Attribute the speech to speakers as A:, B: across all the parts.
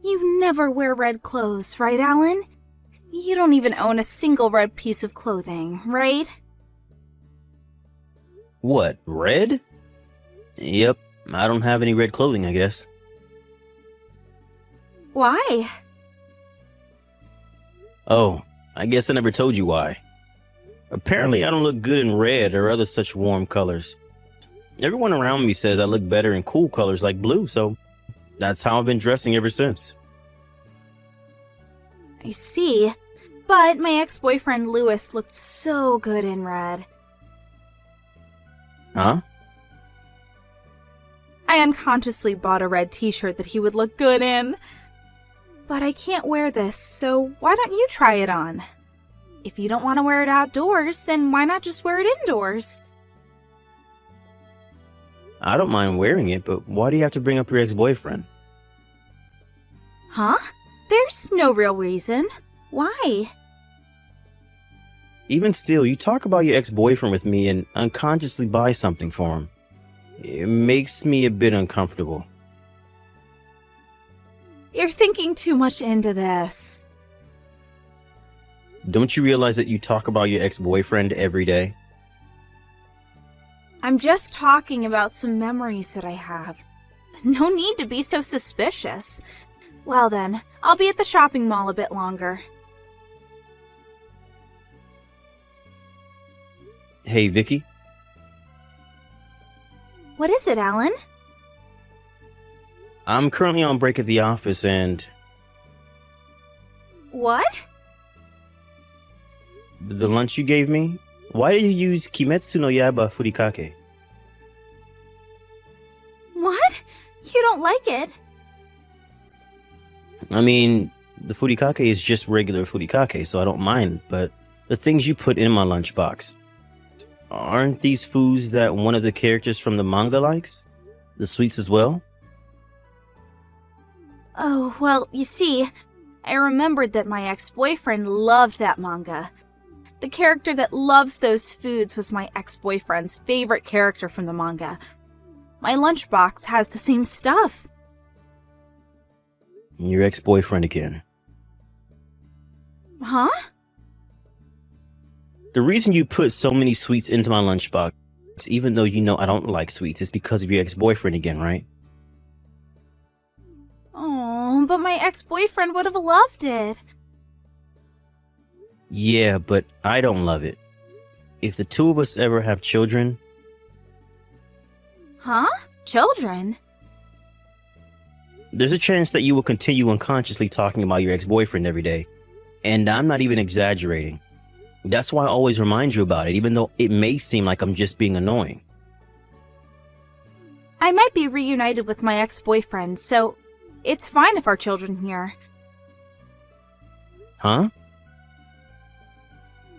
A: You never wear red clothes, right, Alan? You don't even own a single red piece of clothing, right?
B: What, red? Yep, I don't have any red clothing, I guess.
A: Why?
B: Oh, I guess I never told you why. Apparently, I don't look good in red or other such warm colors. Everyone around me says I look better in cool colors like blue, so that's how I've been dressing ever since.
A: I see. But my ex-boyfriend Louis looked so good in red.
B: Huh?
A: I unconsciously bought a red t-shirt that he would look good in. But I can't wear this, so why don't you try it on? If you don't want to wear it outdoors, then why not just wear it indoors?
B: I don't mind wearing it, but why do you have to bring up your ex-boyfriend?
A: Huh? There's no real reason. Why?
B: Even still, you talk about your ex-boyfriend with me and unconsciously buy something for him. It makes me a bit uncomfortable.
A: You're thinking too much into this.
B: Don't you realize that you talk about your ex-boyfriend every day?
A: I'm just talking about some memories that I have. No need to be so suspicious. Well then, I'll be at the shopping mall a bit longer.
B: Hey, Vicky.
A: What is it, Alan?
B: I'm currently on break at the office and...
A: What?
B: The lunch you gave me? Why did you use Kimetsu no Yaiba furikake?
A: What? You don't like it?
B: I mean, the furikake is just regular furikake, so I don't mind, but the things you put in my lunchbox, aren't these foods that one of the characters from the manga likes? The sweets as well?
A: Oh, well, you see, I remembered that my ex-boyfriend loved that manga. The character that loves those foods was my ex-boyfriend's favorite character from the manga. My lunchbox has the same stuff.
B: Your ex-boyfriend again.
A: Huh?
B: The reason you put so many sweets into my lunchbox, even though you know I don't like sweets, is because of your ex-boyfriend again, right?
A: Oh, but my ex-boyfriend would have loved it.
B: Yeah, but I don't love it. If the two of us ever have children...
A: Huh? Children?
B: There's a chance that you will continue unconsciously talking about your ex-boyfriend every day. And I'm not even exaggerating. That's why I always remind you about it, even though it may seem like I'm just being annoying.
A: I might be reunited with my ex-boyfriend, so it's fine if our children hear.
B: Huh?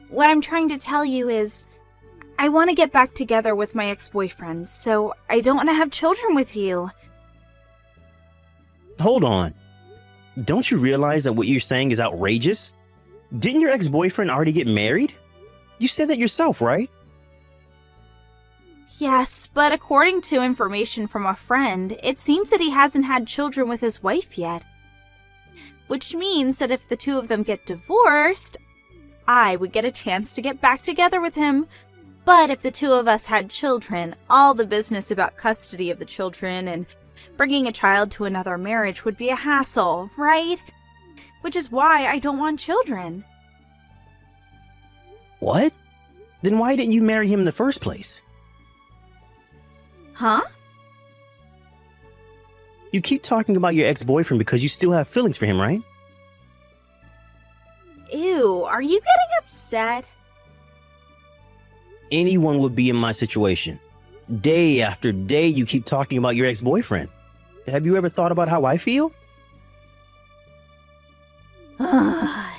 A: What I'm trying to tell you is, I want to get back together with my ex-boyfriend, so I don't want to have children with you.
B: Hold on. Don't you realize that what you're saying is outrageous? Didn't your ex-boyfriend already get married? You said that yourself, right?
A: Yes, but according to information from a friend, it seems that he hasn't had children with his wife yet. Which means that if the two of them get divorced, I would get a chance to get back together with him. But if the two of us had children, all the business about custody of the children and bringing a child to another marriage would be a hassle, right? Which is why I don't want children.
B: What? Then why didn't you marry him in the first place?
A: Huh?
B: You keep talking about your ex-boyfriend because you still have feelings for him, right?
A: Ew, are you getting upset?
B: Anyone would be in my situation. Day after day, you keep talking about your ex-boyfriend. Have you ever thought about how I feel?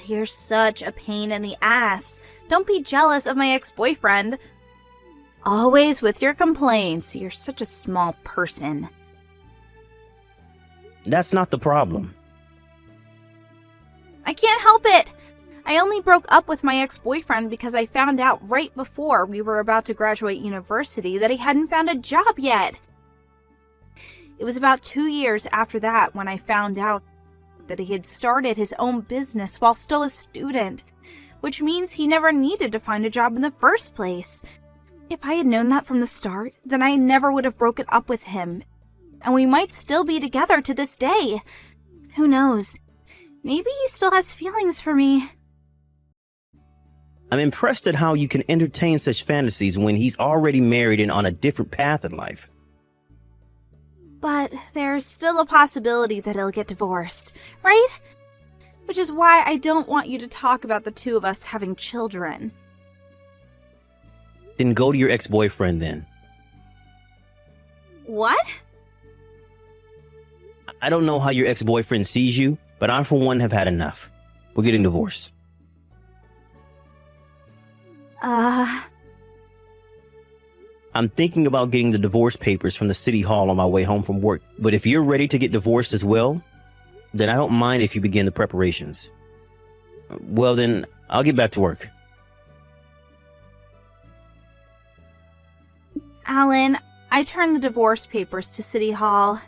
A: You're such a pain in the ass. Don't be jealous of my ex-boyfriend. Always with your complaints. You're such a small person.
B: That's not the problem.
A: I can't help it. I only broke up with my ex-boyfriend because I found out right before we were about to graduate university that he hadn't found a job yet. It was about 2 years after that when I found out that he had started his own business while still a student, which means he never needed to find a job in the first place. If I had known that from the start, then I never would have broken up with him, and we might still be together to this day. Who knows? Maybe he still has feelings for me.
B: I'm impressed at how you can entertain such fantasies when he's already married and on a different path in life.
A: But there's still a possibility that he'll get divorced, right? Which is why I don't want you to talk about the two of us having children.
B: Then go to your ex-boyfriend then.
A: What?
B: I don't know how your ex-boyfriend sees you, but I for one have had enough. We're getting divorced. I'm thinking about getting the divorce papers from the city hall on my way home from work, but if you're ready to get divorced as well, then I don't mind if you begin the preparations. Well then, I'll get back to work.
A: Alan, I turned the divorce papers to City Hall.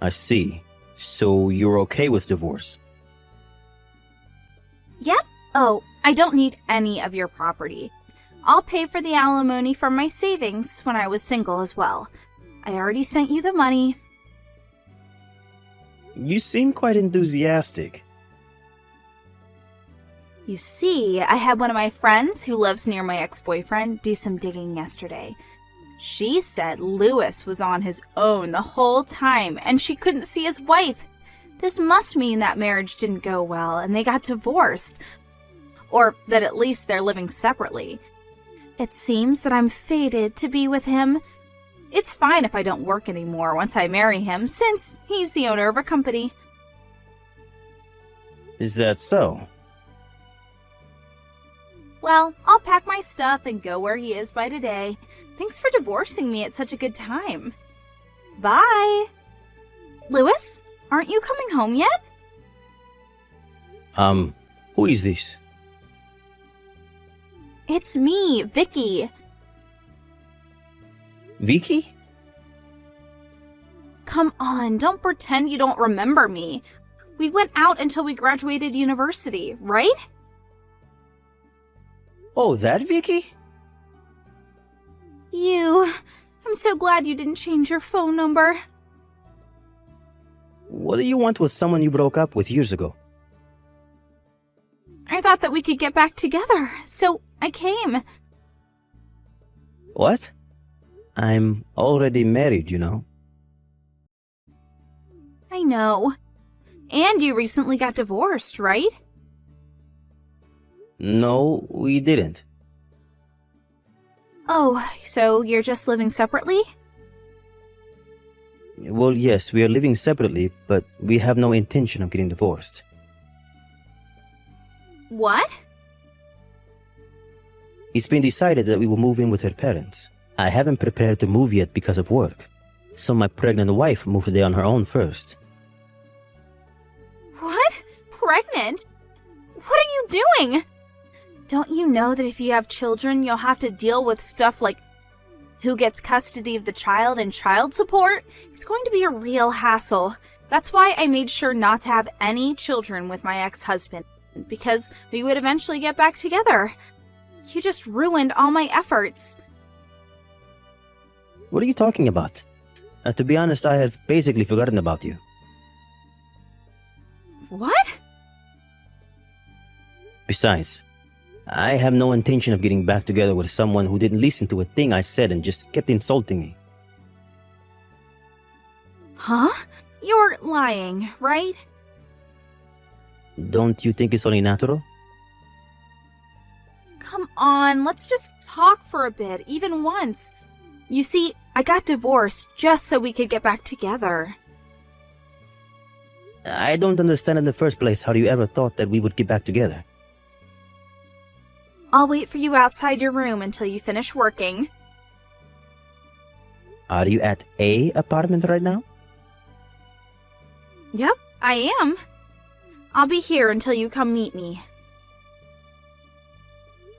B: I see. So you're okay with divorce?
A: Yep. Oh, I don't need any of your property. I'll pay for the alimony from my savings when I was single as well. I already sent you the money.
B: You seem quite enthusiastic.
A: You see, I had one of my friends who lives near my ex-boyfriend do some digging yesterday. She said Louis was on his own the whole time and she couldn't see his wife. This must mean that marriage didn't go well and they got divorced. Or that at least they're living separately. It seems that I'm fated to be with him. It's fine if I don't work anymore once I marry him, since he's the owner of a company.
B: Is that so?
A: Well, I'll pack my stuff and go where he is by today. Thanks for divorcing me at such a good time. Bye! Louis, aren't you coming home yet?
B: Who is this?
A: It's me, Vicky.
B: Vicky?
A: Come on, don't pretend you don't remember me. We went out until we graduated university, right?
B: Oh, that Vicky?
A: I'm so glad you didn't change your phone number.
B: What do you want with someone you broke up with years ago?
A: I thought that we could get back together, so I came.
B: What? I'm already married, you know.
A: I know. And you recently got divorced, right?
B: No, we didn't.
A: Oh, so you're just living separately?
B: Well, yes, we are living separately, but we have no intention of getting divorced.
A: What?
B: It's been decided that we will move in with her parents. I haven't prepared to move yet because of work, so my pregnant wife moved there on her own first.
A: What? Pregnant? What are you doing? Don't you know that if you have children, you'll have to deal with stuff like who gets custody of the child and child support? It's going to be a real hassle. That's why I made sure not to have any children with my ex-husband, because we would eventually get back together. You just ruined all my efforts.
B: What are you talking about? To be honest, I have basically forgotten about you.
A: What?
B: Besides, I have no intention of getting back together with someone who didn't listen to a thing I said and just kept insulting me.
A: Huh? You're lying, right?
B: Don't you think it's only natural?
A: Come on, let's just talk for a bit, even once. You see, I got divorced just so we could get back together.
B: I don't understand in the first place how you ever thought that we would get back together.
A: I'll wait for you outside your room until you finish working.
B: Are you at a apartment right now?
A: Yep, I am. I'll be here until you come meet me.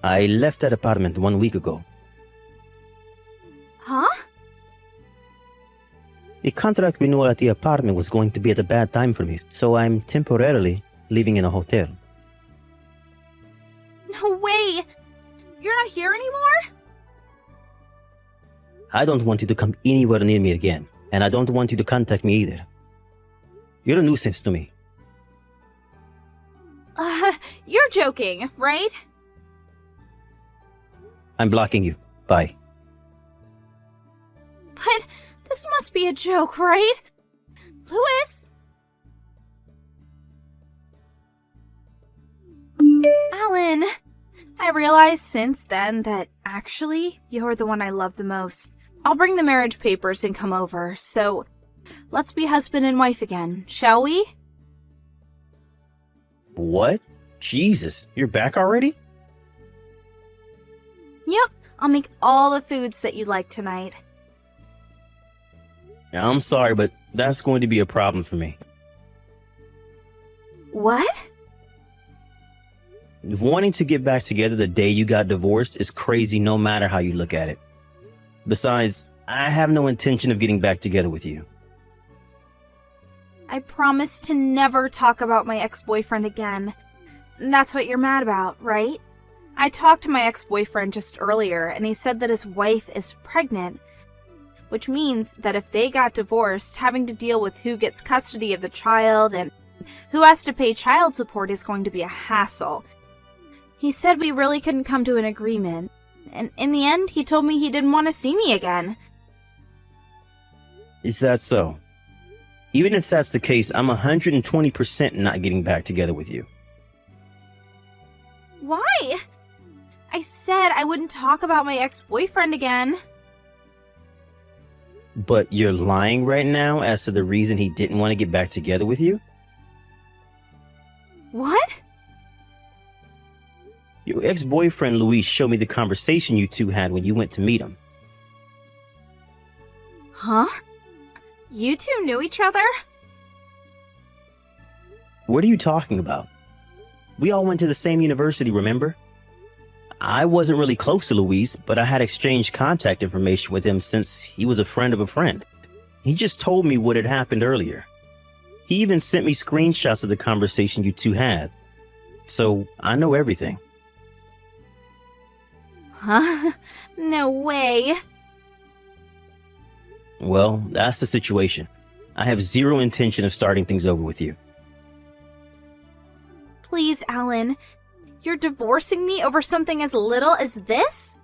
B: I left that apartment 1 week ago.
A: Huh?
B: The contract renewal at the apartment was going to be at a bad time for me, so I'm temporarily living in a hotel.
A: No way! You're not here anymore?
B: I don't want you to come anywhere near me again, and I don't want you to contact me either. You're a nuisance to me.
A: You're joking, right?
B: I'm blocking you. Bye.
A: But this must be a joke, right? Louis? Alan, I realized since then that actually you're the one I love the most. I'll bring the marriage papers and come over, so let's be husband and wife again, shall we?
B: What? Jesus, you're back already?
A: Yep, I'll make all the foods that you like tonight.
B: I'm sorry, but that's going to be a problem for me.
A: What?
B: Wanting to get back together the day you got divorced is crazy no matter how you look at it. Besides, I have no intention of getting back together with you.
A: I promise to never talk about my ex-boyfriend again. That's what you're mad about, right? I talked to my ex-boyfriend just earlier, and he said that his wife is pregnant, which means that if they got divorced, having to deal with who gets custody of the child and who has to pay child support is going to be a hassle. He said we really couldn't come to an agreement, and in the end, he told me he didn't want to see me again.
B: Is that so? Even if that's the case, I'm 120% not getting back together with you.
A: Why? I said I wouldn't talk about my ex-boyfriend again.
B: But you're lying right now as to the reason he didn't want to get back together with you?
A: What?
B: Your ex-boyfriend Luis showed me the conversation you two had when you went to meet him.
A: Huh? You two knew each other?
B: What are you talking about? We all went to the same university, remember? I wasn't really close to Luis, but I had exchanged contact information with him since he was a friend of a friend. He just told me what had happened earlier. He even sent me screenshots of the conversation you two had. So I know everything.
A: Huh? No way.
B: Well, that's the situation. I have zero intention of starting things over with you.
A: Please, Alan. You're divorcing me over something as little as this?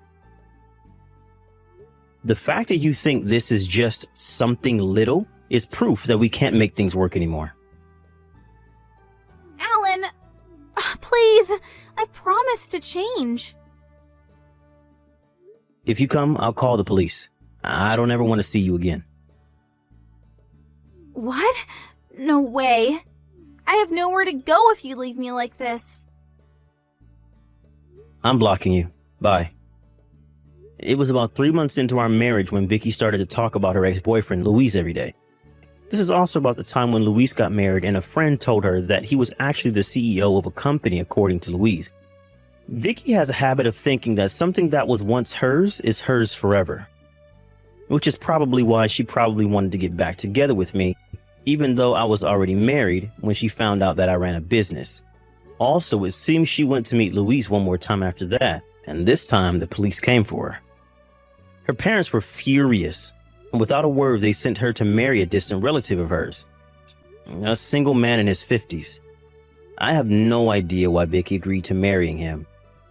B: The fact that you think this is just something little is proof that we can't make things work anymore.
A: Alan, please. I promise to change.
B: If you come, I'll call the police. I don't ever want to see you again.
A: What? No way. I have nowhere to go if you leave me like this.
B: I'm blocking you. Bye. It was about 3 months into our marriage when Vicky started to talk about her ex-boyfriend, Luis, every day. This is also about the time when Luis got married and a friend told her that he was actually the CEO of a company, according to Luis. Vicky has a habit of thinking that something that was once hers is hers forever. Which is probably why she probably wanted to get back together with me, even though I was already married when she found out that I ran a business. Also, it seems she went to meet Luis one more time after that, and this time the police came for her. Her parents were furious, and without a word they sent her to marry a distant relative of hers, a single man in his 50s. I have no idea why Vicky agreed to marrying him,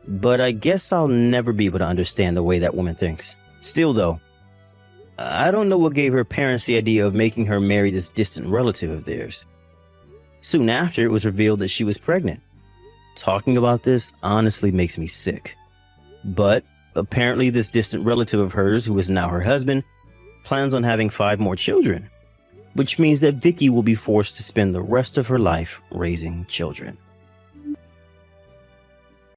B: but I guess I'll never be able to understand the way that woman thinks. Still though, I don't know what gave her parents the idea of making her marry this distant relative of theirs. Soon after, it was revealed that she was pregnant. Talking about this honestly makes me sick. But apparently this distant relative of hers, who is now her husband, plans on having 5 more children, which means that Vicky will be forced to spend the rest of her life raising children.